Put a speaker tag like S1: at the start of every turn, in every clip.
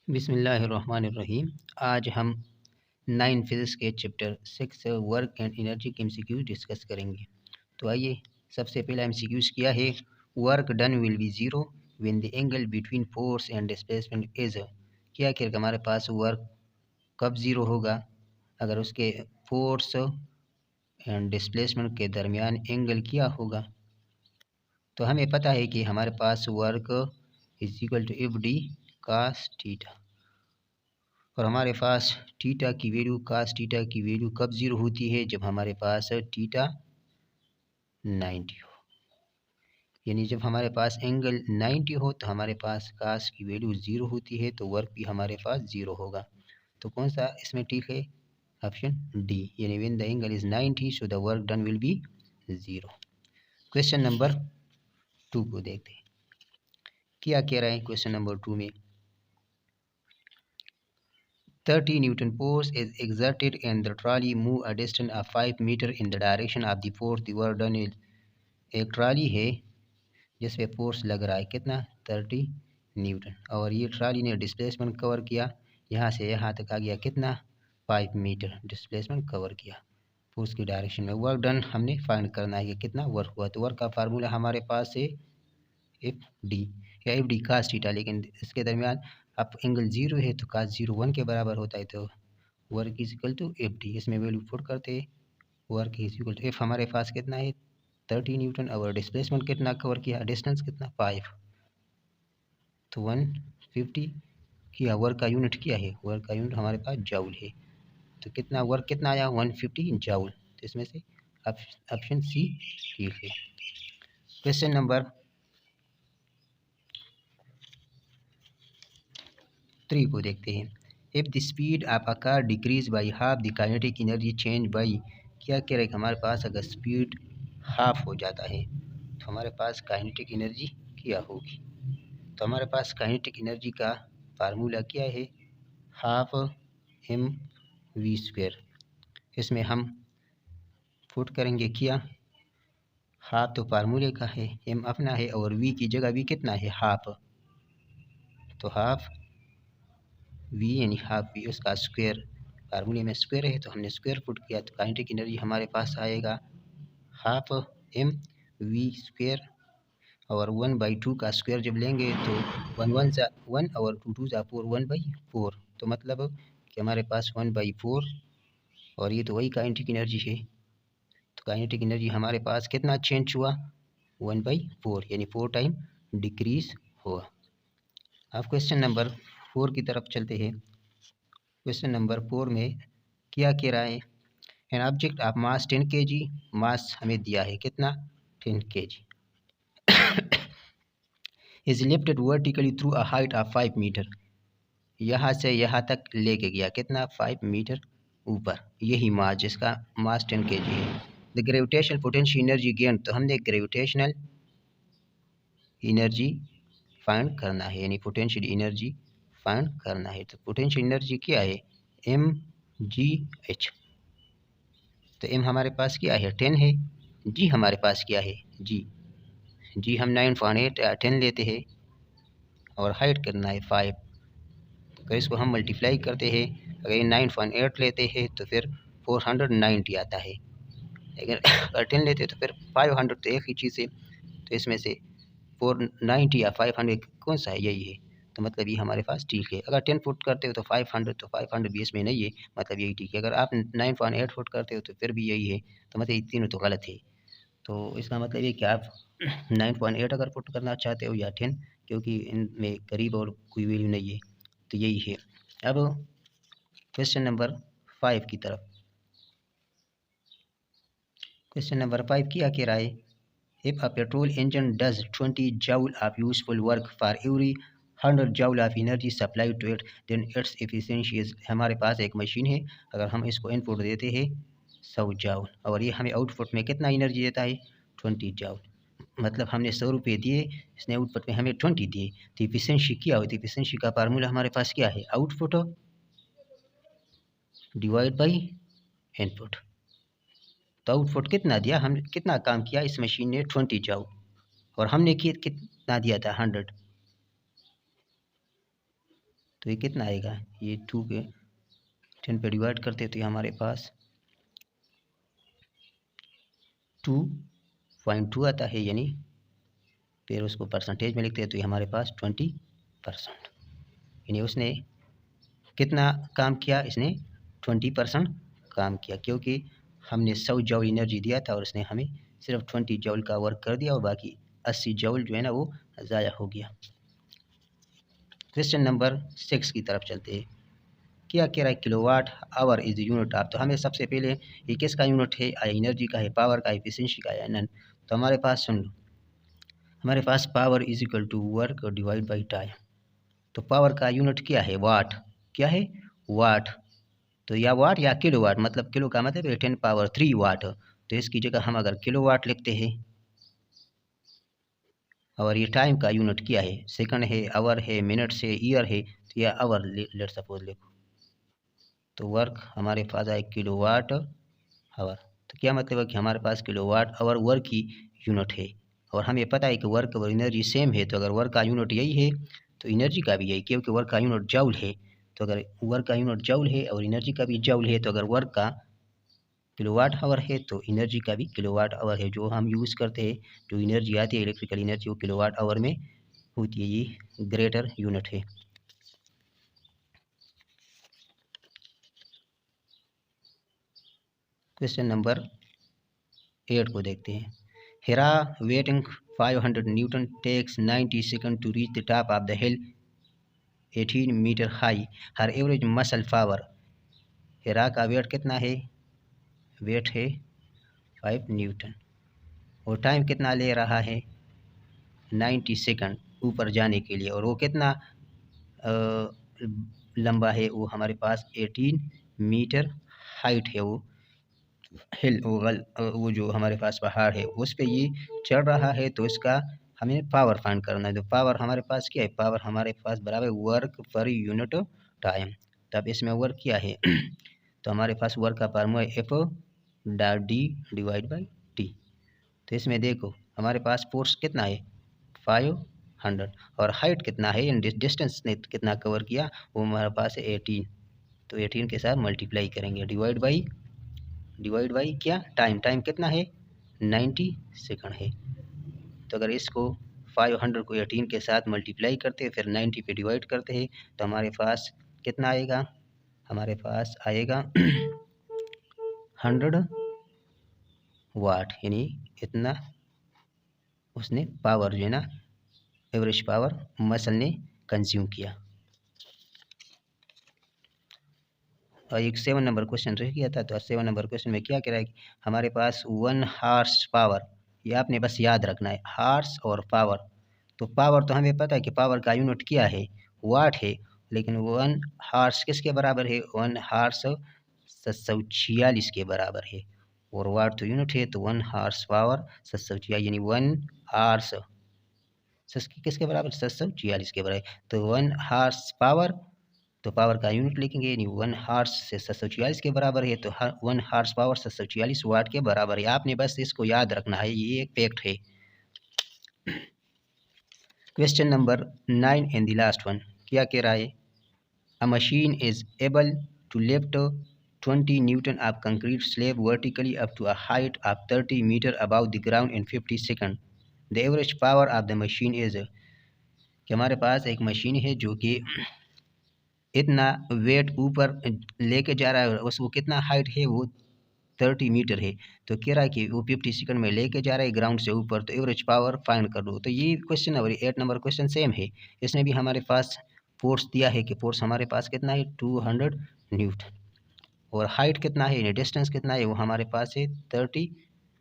S1: बिस्मिल्लाहिर्रहमानिर्रहीम। आज हम 9 फिज़िक्स के चैप्टर 6 वर्क एंड एनर्जी के एमसीक्यूज डिस्कस करेंगे। तो आइए, सबसे पहला एमसीक्यूज क्या है। Work done will be zero when the angle between force and displacement is. क्या कि हमारे पास वर्क कब ज़ीरो होगा, अगर उसके फोर्स एंड डिस्प्लेसमेंट के दरमियान एंगल क्या होगा। तो हमें पता है कि हमारे पास work is equal to F D cos theta, और हमारे पास थीटा की वैल्यू कास थीटा की वैल्यू कब ज़ीरो होती है, जब हमारे पास थीटा 90 हो। यानी जब हमारे पास एंगल 90 हो तो हमारे पास कास की वैल्यू ज़ीरो होती है, तो वर्क भी हमारे पास ज़ीरो होगा। तो कौन सा इसमें ठीक है, ऑप्शन डी, यानी when the angle is 90 so the work done will be zero. Question number 2 को देखते हैं, क्या कह रहा है क्वेश्चन नंबर 2 में। 30 Newton force is exerted and the trolley move a distance of 5 meter in the direction of the force. The work done is। एक trolley है जिस पे फोर्स लग रहा है कितना, 30 न्यूटन, और ये ट्राली ने डिस्प्लेसमेंट कवर किया, यहाँ से यहाँ तक आ गया कितना, 5 मीटर डिस्प्लेसमेंट कवर किया फोर्स की डायरेक्शन में। वर्क डन हमने फाइंड करना है कि कितना वर्क हुआ। तो वर्क का फार्मूला हमारे पास है एफ डी या एफ डी कास थीटा, लेकिन इसके दरमियान अब एंगल ज़ीरो है तो कास ज़ीरो 1 के बराबर होता है, तो work is equal to F D. इसमें वैल्यू पुट करते, work is equal to F हमारे पास कितना है 30 न्यूटन, और डिस्प्लेसमेंट कितना कवर किया, डिस्टेंस कितना 5, तो 150 किया। वर्क का यूनिट क्या है, वर्क का यूनिट हमारे पास जाउल है, तो कितना वर्क कितना आया 150 जाउल। तो इसमें से ऑप्शन सी ठीक है। क्वेश्चन नंबर 3 को देखते हैं। If the speed of a car decrease by half the kinetic energy change by. क्या कह रहे हैं, हमारे पास अगर स्पीड हाफ हो जाता है तो हमारे पास काइनेटिक एनर्जी क्या होगी। तो हमारे पास काइनेटिक एनर्जी का फार्मूला क्या है, हाफ एम वी स्क्वायर। इसमें हम पुट करेंगे क्या, हाफ तो फार्मूले का है, एम अपना है, और वी की जगह वी कितना है हाफ, तो हाफ वी यानी हाफ वी उसका स्क्वायर, फार्मूले में स्क्वायर है तो हमने स्क्वायर पुट किया, तो काइनेटिक एनर्जी हमारे पास आएगा हाफ एम वी स्क्वायर, और 1/2 का स्क्वायर जब लेंगे तो 1 1 ज़ा 1 और 2 2 ज़ा 4, 1/4, तो मतलब कि हमारे पास 1/4, और ये तो वही काइनेटिक एनर्जी है। तो काइनेटिक एनर्जी हमारे पास कितना चेंज हुआ, 1/4, यानी 4 टाइम डिक्रीज हुआ। अब क्वेश्चन नंबर 4 की तरफ चलते हैं। क्वेश्चन नंबर 4 में क्या कह रहा है, an object of mass 10 kg, mass हमें दिया है कितना 10 kg, is lifted vertically through a height of 5 metre. यहाँ से यहाँ तक लेके गया कितना 5 मीटर ऊपर, यही मास जिसका मास 10 kg है। The gravitational potential energy gain, तो हमने ग्रेविटेशनल एनर्जी फाइंड करना है, यानी पोटेंशियल एनर्जी फाइंड करना है। तो पोटेंशियल एनर्जी क्या है, एम जी एच। तो एम हमारे पास क्या है 10 है, जी हमारे पास क्या है जी हम 9.8 या 10 लेते हैं, और हाइट करना है 5, तो इसको हम मल्टीप्लाई करते हैं। अगर 9.8 लेते हैं तो फिर 490 आता है, लेकिन अगर 10 लेते हैं तो फिर 500, तो एक ही चीज़ है, तो इसमें से 490 या 500 कौन सा है, यही है, तो मतलब ये हमारे पास ठीक है। अगर 10 फुट करते हो तो 500, तो 500 भी इसमें नहीं है, मतलब यही ठीक है। अगर आप 9.8 फुट करते हो तो फिर भी यही है, तो मतलब ये तीनों तो गलत है। तो इसका मतलब ये कि आप 9.8 अगर पुट करना चाहते हो या 10, क्योंकि इनमें करीब और कोई वैल्यू नहीं है, तो यही है। अब क्वेश्चन नंबर 5 की तरफ। क्वेश्चन नंबर 5 क्या कह रहा है, if a petrol engine does 20 joule of useful work for every 100 joule of energy supplied to it, then its efficiency is। हमारे पास एक मशीन है, अगर हम इसको इनपुट देते हैं 100 जाउल, और ये हमें आउटपुट में कितना एनर्जी देता है 20 जाउल, मतलब हमने 100 रुपये दिए, इसने आउटपुट में हमें 20 दिए, तो इफिशिएंसी क्या होती है, इफिशिएंसी का फार्मूला हमारे पास क्या है, आउटपुट डिवाइड बाई इनपुट। तो आउटपुट कितना दिया, हम कितना काम किया, इस मशीन ने 20 जाउल, और हमने कितना दिया था 100, तो ये कितना आएगा, ये 2 के 10 पे डिवाइड करते तो ये हमारे पास 2.2 आता है, यानी फिर उसको परसेंटेज में लिखते हैं तो ये हमारे पास 20%, यानी उसने कितना काम किया, इसने 20% काम किया, क्योंकि हमने 100 जूल एनर्जी दिया था और उसने हमें सिर्फ 20 जूल का वर्क कर दिया और बाकी 80 जूल जो है ना वो ज़ाया हो गया। क्वेश्चन नंबर 6 की तरफ चलते हैं। क्या कह रहा है, kilowatt hour is unit of. तो हमें सबसे पहले ये किसका यूनिट है, एनर्जी का है, पावर का, एफिशिएंसी का है, नन। तो हमारे पास सुन लो, हमारे पास power is equal to work divide by time. तो पावर का यूनिट क्या है, वाट। क्या है, वाट। तो या वाट या किलो वाट, मतलब किलो का मतलब 10 पावर 3 वाट। तो इसकी जगह हम अगर किलो वाट लिखते हैं, और ये टाइम का यूनिट क्या है, सेकंड है, आवर है, मिनट्स है, ईयर है, तो यह आवर लेट सपोज लिखो। तो वर्क हमारे पास आए किलो वाट आवर। तो क्या मतलब है कि हमारे पास किलो वाट आवर वर्क की यूनिट है, और हमें पता है कि वर्क और एनर्जी सेम है। तो अगर वर्क का यूनिट यही है तो एनर्जी का भी यही, क्योंकि वर्क का यूनिट जूल है। तो अगर वर्क का यूनिट जूल है और एनर्जी का भी जूल है, तो अगर वर्क का किलोवाट आवर है तो एनर्जी का भी किलोवाट आवर है। जो हम यूज़ करते हैं, जो एनर्जी आती है इलेक्ट्रिकल एनर्जी, वो किलोवाट आवर में होती है। ये ग्रेटर यूनिट है। क्वेश्चन नंबर 8 को देखते हैं। Hera weighing 500 newton takes 90 second to reach the top of the hill 18 metre high, her average muscle power. Hera का वेट कितना है, वेट है 5 न्यूटन, और टाइम कितना ले रहा है 90 सेकंड ऊपर जाने के लिए, और वो कितना लंबा है, वो हमारे पास 18 मीटर हाइट है। वो हिल, वो जो हमारे पास पहाड़ है उस पे ये चढ़ रहा है। तो इसका हमें पावर फाइंड करना है। तो पावर हमारे पास क्या है, पावर हमारे पास बराबर वर्क पर यूनिट टाइम। तब इसमें वर्क क्या है तो हमारे पास वर्क का फार्मूला है F dot D divide by T. तो इसमें देखो हमारे पास फोर्स कितना है 500, और हाइट कितना है, डिस्टेंस ने कितना कवर किया, वो हमारे पास है 18। तो 18 के साथ मल्टीप्लाई करेंगे, डिवाइड बाई क्या, टाइम। टाइम कितना है 90 सेकंड है। तो अगर इसको 500 को 18 के साथ मल्टीप्लाई करते हैं, फिर 90 पे डिवाइड करते हैं, तो हमारे पास कितना आएगा, हमारे पास आएगा 100 वाट, यानी इतना उसने पावर जो है ना, एवरेज पावर मसल ने कंज्यूम किया। और एक 7 नंबर क्वेश्चन रह गया था। तो 7 नंबर क्वेश्चन में क्या कह रहा है कि हमारे पास 1 हार्स पावर, ये आपने बस याद रखना है, हार्स और पावर। तो पावर तो हमें पता है कि पावर का यूनिट क्या है, वाट है, लेकिन 1 हार्स किसके बराबर है, 1 हार्स 746 के बराबर है, और वाट तो यूनिट है। तो 1 हार्स पावर 746, यानी 1 हार्स किसके बराबर, 746 के बराबर। तो 1 हार्स पावर, तो पावर का यूनिट लिखेंगे, यानी 1 हार्स से 746 के बराबर है। तो 1 हार्स पावर 746 वाट के बराबर है। आपने बस इसको याद रखना है, ये एक फैक्ट है। Question number 9 and the last one, क्या कह रहा है, a machine is able to lift 20 newton of concrete slab vertically up to a height of 30 metre about the ground in 50 second, the average power of the machine is. कि हमारे पास एक machine है जो कि इतना वेट ऊपर लेके जा रहा है, उसको कितना हाइट है, वो 30 मीटर है। तो कह रहा है कि वो 50 सेकंड में लेके जा रहा है ग्राउंड से ऊपर, तो एवरेज पावर फाइंड कर लो। तो ये question number 8 number question same है। इसने भी हमारे पास फोर्स दिया है कि फोर्स हमारे पास कितना है 200 न्यूटन, और हाइट कितना है, डिस्टेंस कितना है, वो हमारे पास है 30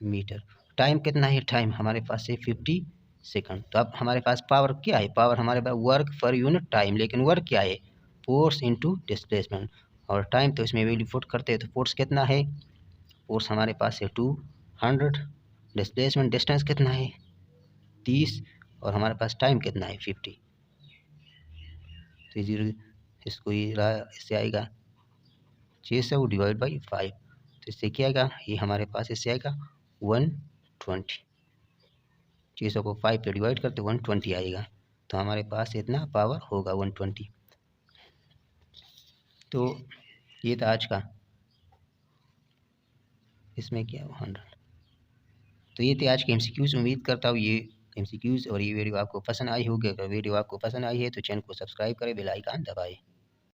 S1: मीटर। टाइम कितना है, टाइम हमारे पास है 50 सेकंड। तो अब हमारे पास पावर क्या है, पावर हमारे पास वर्क पर यूनिट टाइम, लेकिन वर्क क्या है, फोर्स इनटू डिस्प्लेसमेंट, और टाइम तो इसमें वैल्यू पुट करते हैं। तो फोर्स कितना है, फोर्स हमारे पास है 200, डिस्प्लेसमेंट डिस्टेंस कितना है 30, और हमारे पास टाइम कितना है 50। तो जीरो, इसको इससे आएगा 600 डिवाइड बाई 5। तो इससे क्या आएगा, ये हमारे पास इससे आएगा 120। 600 को 5 पे डिवाइड करते 120 आएगा। तो हमारे पास इतना पावर होगा 120। तो ये था आज का, इसमें क्या 100। तो ये थे आज के एमसीक्यूज़। उम्मीद करता हूँ ये एमसीक्यूज़ और ये वीडियो आपको पसंद आई होगी। अगर वीडियो आपको पसंद आई है तो चैनल को सब्सक्राइब करें, बेल आइकन दबाएं।